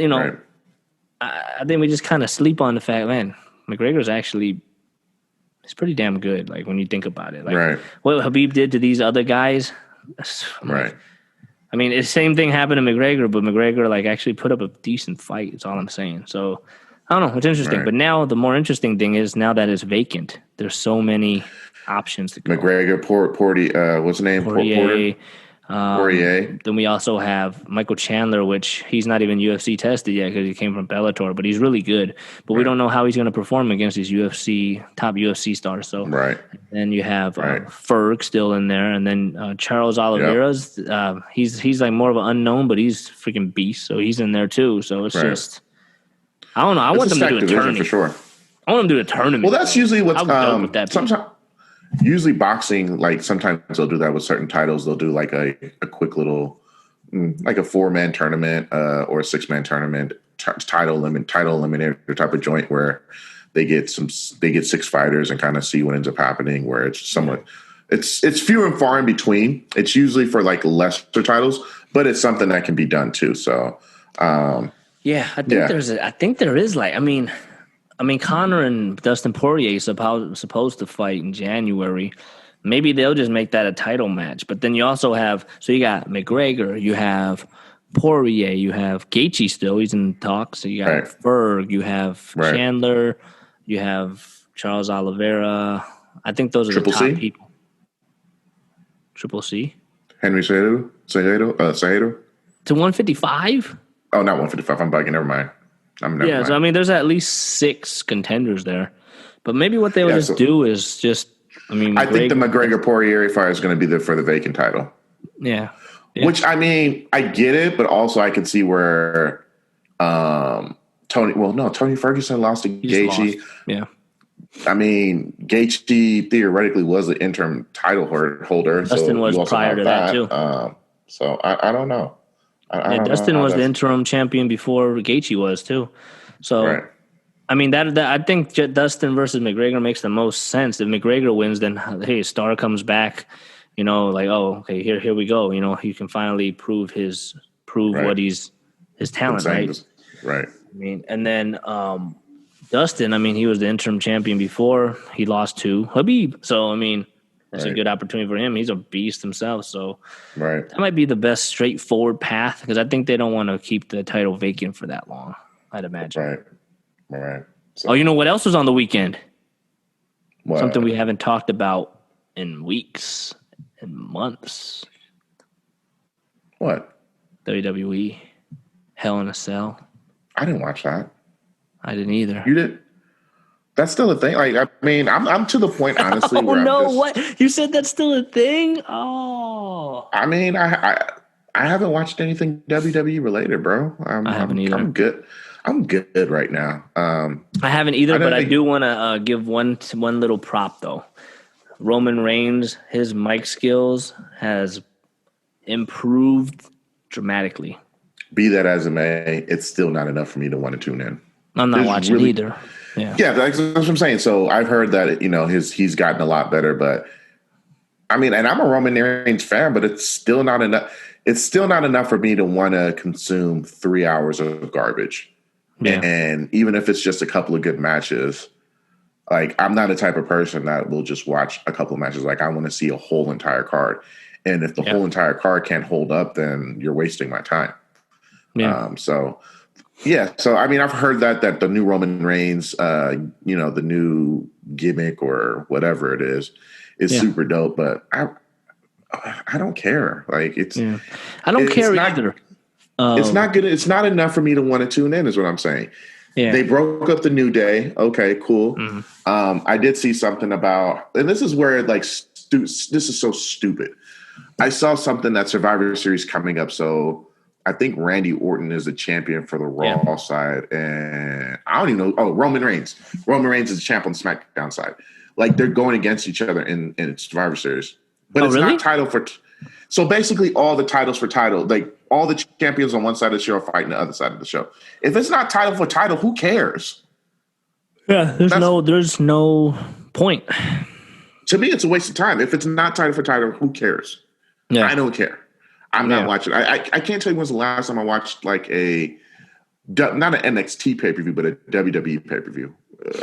I think we just kind of sleep on the fact, man, McGregor's actually, it's pretty damn good. Like when you think about it, like what Habib did to these other guys. Right. I mean, the same thing happened to McGregor, but McGregor actually put up a decent fight. That's all I'm saying. So I don't know. It's interesting. But now the more interesting thing is now that it's vacant, there's so many options to go. McGregor, what's the name? Poirier. Poirier. Then we also have Michael Chandler, which he's not even UFC tested yet because he came from Bellator, but he's really good. But we don't know how he's going to perform against these top UFC stars. So then you have Ferg still in there, and then Charles Oliveira's. He's like more of an unknown, but he's freaking beast. So he's in there too. So it's just I don't know. I want them to do a tournament for sure. I want them to do a tournament. Well, that's usually what's sometimes. Usually boxing, like sometimes they'll do that with certain titles. They'll do like a quick little, like a 4-man tournament or a 6-man tournament, title eliminator type of joint where they get 6 fighters and kind of see what ends up happening. Where it's somewhat, it's few and far in between. It's usually for like lesser titles, but it's something that can be done too. So, I think there is like, I mean, Conor and Dustin Poirier supposed to fight in January. Maybe they'll just make that a title match. But then you also have – so you got McGregor, you have Poirier, you have Gaethje still. He's in talks. So you got Ferg, you have Chandler, you have Charles Oliveira. I think those are the top people. Triple C? Henry Cejudo? To 155? Oh, not 155. I'm bugging. Never mind. So I mean, there's at least 6 contenders there, but maybe what they would do is just. I mean, I think the McGregor Poirier fight is going to be there for the vacant title. Yeah. Which I mean, I get it, but also I can see where Tony Ferguson lost to Gaethje. Yeah. I mean, Gaethje theoretically was the interim title holder. Dustin was prior to that too. So I don't know. Dustin was the interim champion before Gaethje was too. So, I mean, that I think Dustin versus McGregor makes the most sense. If McGregor wins, then hey, Star comes back. You know, like okay, here we go. You know, he can finally prove his talent, right? Right. I mean, and then Dustin. I mean, he was the interim champion before. He lost to Habib. So I mean. That's a good opportunity for him. He's a beast himself. So that might be the best straightforward path because I think they don't want to keep the title vacant for that long, I'd imagine. Right. So, you know what else was on the weekend? What? Something we haven't talked about in weeks and months. What? WWE. Hell in a Cell. I didn't watch that. I didn't either. You did? That's still a thing. Like, I mean, I'm to the point, honestly. What? You said that's still a thing? Oh. I mean, I haven't watched anything WWE related, bro. I haven't either. I'm good. I'm good right now. I haven't either, but I do want to give one little prop though. Roman Reigns, his mic skills has improved dramatically. Be that as it may, it's still not enough for me to want to tune in. I'm not watching either. Yeah, that's what I'm saying. So I've heard that he's gotten a lot better, but I mean, and I'm a Roman Reigns fan, but it's still not enough. It's still not enough for me to want to consume 3 hours of garbage. Yeah. And even if it's just a couple of good matches, like I'm not a type of person that will just watch a couple of matches. Like I want to see a whole entire card, and if the whole entire card can't hold up, then you're wasting my time. Yeah. So I mean, I've heard that the new Roman Reigns, the new gimmick or whatever it is super dope. But I don't care. Like I don't care either. It's not good. It's not enough for me to want to tune in. Is what I'm saying. Yeah. They broke up the New Day. Okay, cool. Mm-hmm. I did see something about, and this is where this is so stupid. I saw something that Survivor Series coming up. So. I think Randy Orton is the champion for the Raw side, and I don't even know. Oh, Roman Reigns. Roman Reigns is the champ on the SmackDown side. Like they're going against each other in Survivor Series, but it's not title for. So basically, all the titles for title, like all the champions on one side of the show are fighting the other side of the show. If it's not title for title, who cares? Yeah, there's no point. To me, it's a waste of time. If it's not title for title, who cares? Yeah, I don't care. I'm not watching. I can't tell you when's the last time I watched like not an NXT pay-per-view, but a WWE pay-per-view.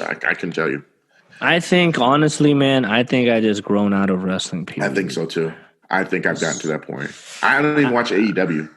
I can tell you. I think, honestly, man, I just grown out of wrestling. Period. I think so, too. I think I've gotten to that point. I don't even watch AEW.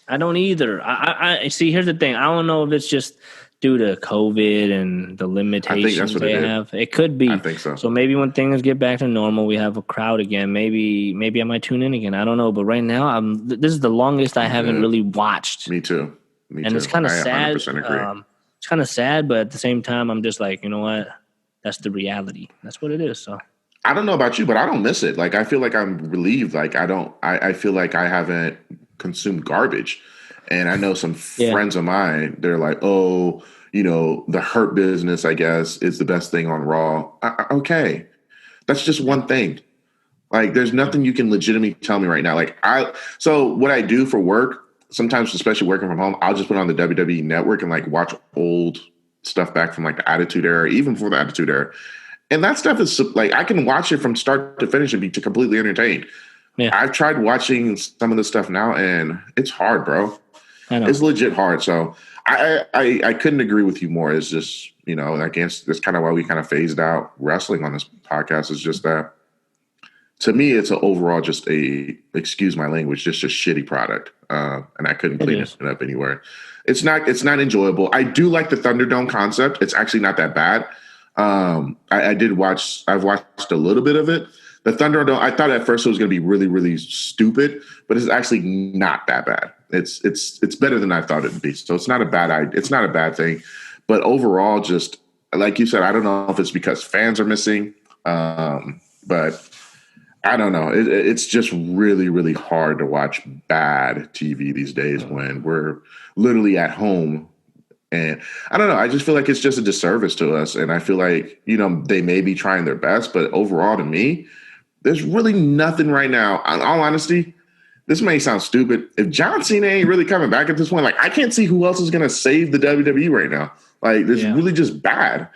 I don't either. I see, here's the thing. I don't know if it's just due to COVID and the I think that's limitations what it they is. have. It could I be. think so. So maybe when things get back to normal, we have a crowd again. Maybe I might tune in again. I don't know, but right now, this is the longest I I'm haven't good. really watched, Me too. Me and it's too. kind of I sad. 100% agree. It's kind of sad, but at the same time, I'm just like, you know what? That's the reality. That's what it is. So I don't know about you, but I don't miss it. Like I feel like I'm relieved. Like I feel like I haven't consumed garbage. And I know some yeah, friends of mine, they're like, oh, the Hurt Business, I guess, is the best thing on Raw. Okay. That's just yeah, one thing. Like there's yeah. nothing you can legitimately tell me right now. So what I do for work, sometimes, especially working from home, I'll just put on the WWE network and like watch old stuff back from like the Attitude Era, even for the Attitude Era. And that stuff is like I can watch it from start to finish and be completely entertained. Yeah, I've tried watching some of the stuff now, and it's hard, bro. I know. It's legit hard. So I couldn't agree with you more. It's just I guess that's kind of why we kind of phased out wrestling on this podcast. Is just that to me, it's overall just excuse my language, just a shitty product, and I couldn't It clean is. it up anywhere. It's not enjoyable. I do like the Thunderdome concept. It's actually not that bad. I did watch. I've watched a little bit of it. The Thunderdome. I thought at first it was going to be really, really stupid, but it's actually not that bad. It's better than I thought it'd be. So it's not a bad idea. It's not a bad thing, but overall, just like you said, I don't know if it's because fans are missing, but I don't know. It's just really, really hard to watch bad TV these days when we're literally at home. And I don't know. I just feel like it's just a disservice to us. And I feel like, they may be trying their best, but overall to me, there's really nothing right now. In all honesty, this may sound stupid. If John Cena ain't really coming back at this point, like I can't see who else is going to save the WWE right now. Like it's Yeah. really just bad.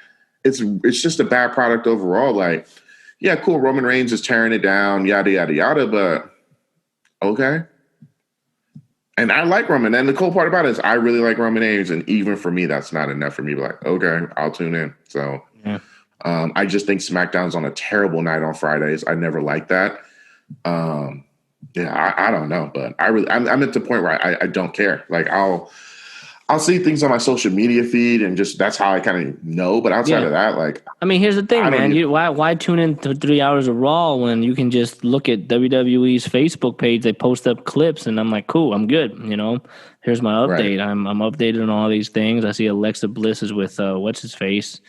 It's just a bad product overall. Like, yeah, cool. Roman Reigns is tearing it down, yada, yada, yada, but okay. And I like Roman. And the cool part about it is I really like Roman Reigns. And even for me, that's not enough for me to be like, okay, I'll tune in. So Yeah. I just think SmackDown's on a terrible night on Fridays. I never liked that. Yeah, I don't know, but I'm at the point where I don't care. Like I'll see things on my social media feed and just that's how I kind of know. But outside Yeah. of that, like I mean, here's the thing, I don't man. even Why tune in to 3 hours of Raw when you can just look at WWE's Facebook page? They post up clips, and I'm like, cool, I'm good. Here's my right. update. I'm updated on all these things. I see Alexa Bliss is with what's his face.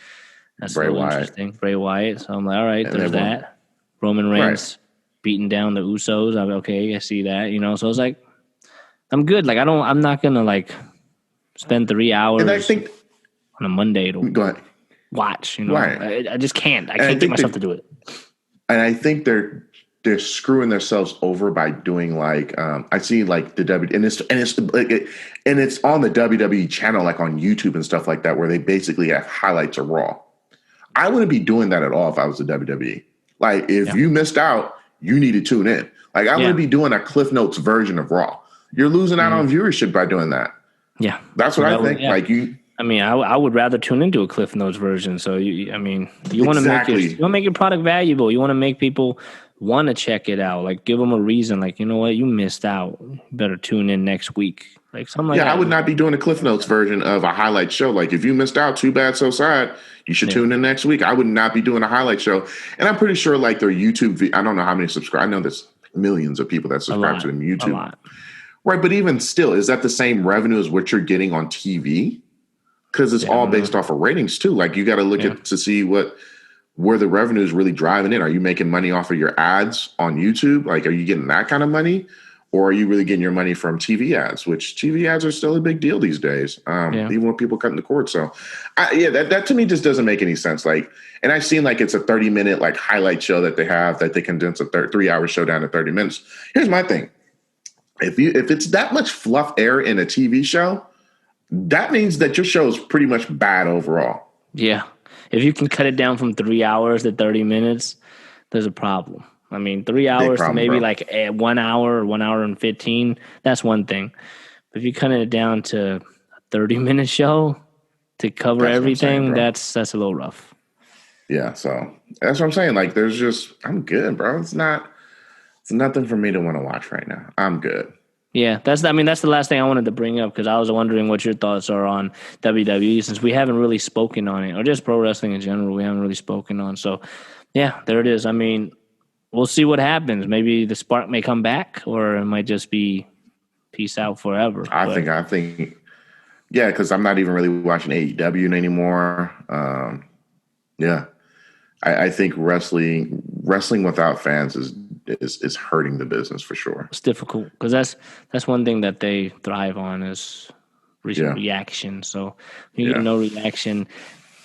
That's a Bray little Wyatt interesting. Bray Wyatt. So I'm like, all right, and there's everyone. that. Roman Right. Reigns beating down the Usos. I'm okay. I see that. So it's like I'm good. Like I'm not gonna like spend three And I hours think on a Monday to go ahead. watch. Right. I just can't. I And I can't get think myself that to do it. and I think they're screwing themselves over by doing like I see like the W and it's like and it's on the WWE channel like on YouTube and stuff like that where they basically have highlights of Raw. I wouldn't be doing that at all if I was the WWE. Like if Yeah. you missed out, you need to tune in. Like I Yeah. wouldn't be doing a Cliff Notes version of Raw. You're losing out on viewership by doing that. Yeah. That's what Well, I think. yeah. Like you I mean, I would rather tune into a Cliff Notes version. So I mean, you want to exactly make your product valuable. You want to make people want to check it out. Like give them a reason. Like you know what, you missed out. You better tune in next week. Like something like Yeah, I that. would not be doing a Cliff Notes version of a highlight show. Like, if you missed out, too bad, so sad. You should Yeah. tune in next week. I would not be doing a highlight show. And I'm pretty sure, like, their YouTube, I don't know how many subscribe. I know there's millions of people that A subscribe to lot. them A YouTube. lot. Right. But even still, is that the same revenue as what you're getting on TV? Because it's Yeah. I all don't know. based off of ratings, too. Like, you got to look Yeah. at to see where the revenue is really driving in. Are you making money off of your ads on YouTube? Like, are you getting that kind of money? Or are you really getting your money from TV ads, which TV ads are still a big deal these days, Yeah. even with people cutting the cord. So, that to me just doesn't make any sense. Like, and I've seen like it's a 30-minute like highlight show that they have that they condense a 3-hour show down to 30 minutes. Here's my thing: if it's that much fluff air in a TV show, that means that your show is pretty much bad overall. Yeah. If you can cut it down from 3 hours to 30 minutes, there's a problem. I mean, 3 Big hours to problem, maybe bro. like 1 hour or 1 hour and 15, that's one thing. But if you cut it down to a 30-minute show to cover That's what I'm saying, everything, bro. that's a little rough. Yeah, so that's what I'm saying. Like, I'm good, bro. It's nothing for me to want to watch right now. I'm good. Yeah, that's the last thing I wanted to bring up because I was wondering what your thoughts are on WWE since we haven't really spoken on it, or just pro wrestling in general. We haven't really spoken on. So, yeah, there it is. I mean, we'll see what happens. Maybe the spark may come back, or it might just be peace out forever. But I think, yeah, because I'm not even really watching AEW anymore. Yeah, I think wrestling without fans is hurting the business for sure. it's difficult because that's one thing that they thrive on is Yeah, reaction. So you get yeah, no reaction.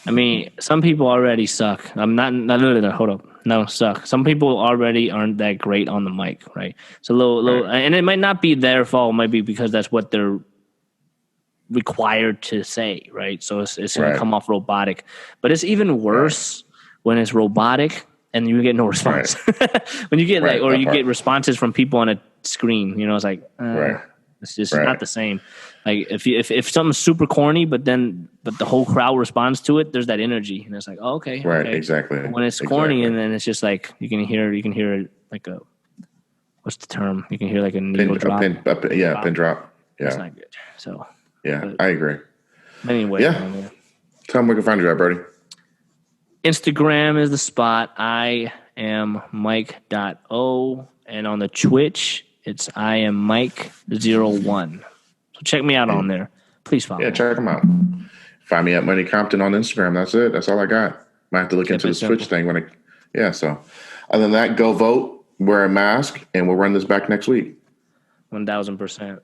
I mean, some people already suck. I'm not. No, no, no, no, hold up. No, suck. Some people already aren't that great on the mic, right? So right, and it might not be their fault. It might be because that's what they're required to say, right? So it's going to right, come off robotic. But it's even right, worse when it's robotic and you get no right, response. When you get like, right. or That you get part. responses from people on a screen, it's like, Right, it's just right, not the same. Like if something's super corny, but the whole crowd responds to it, there's that energy, and it's like, oh, okay, right. okay. But Exactly, when it's corny, exactly. and then it's just like you can hear it like a what's the term? You can hear like a needle drop. Yeah, Wow, pin drop. that's Yeah, not good. So, yeah. but I agree. anyway, Yeah, man. tell them we can find you at, Birdie. Instagram is the spot. I am Mike.o. And on the Twitch, it's I am Mike01. So check me out on And there. Please yeah, follow. check them out. Find me at Money Compton on Instagram. That's it. That's all I got. Might have to look into Keep it this Twitch simple. thing when I. Yeah. So, other than that, go vote, wear a mask, and we'll run this back next week. 1000%.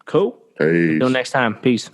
Cool. Until Peace. next time. Peace.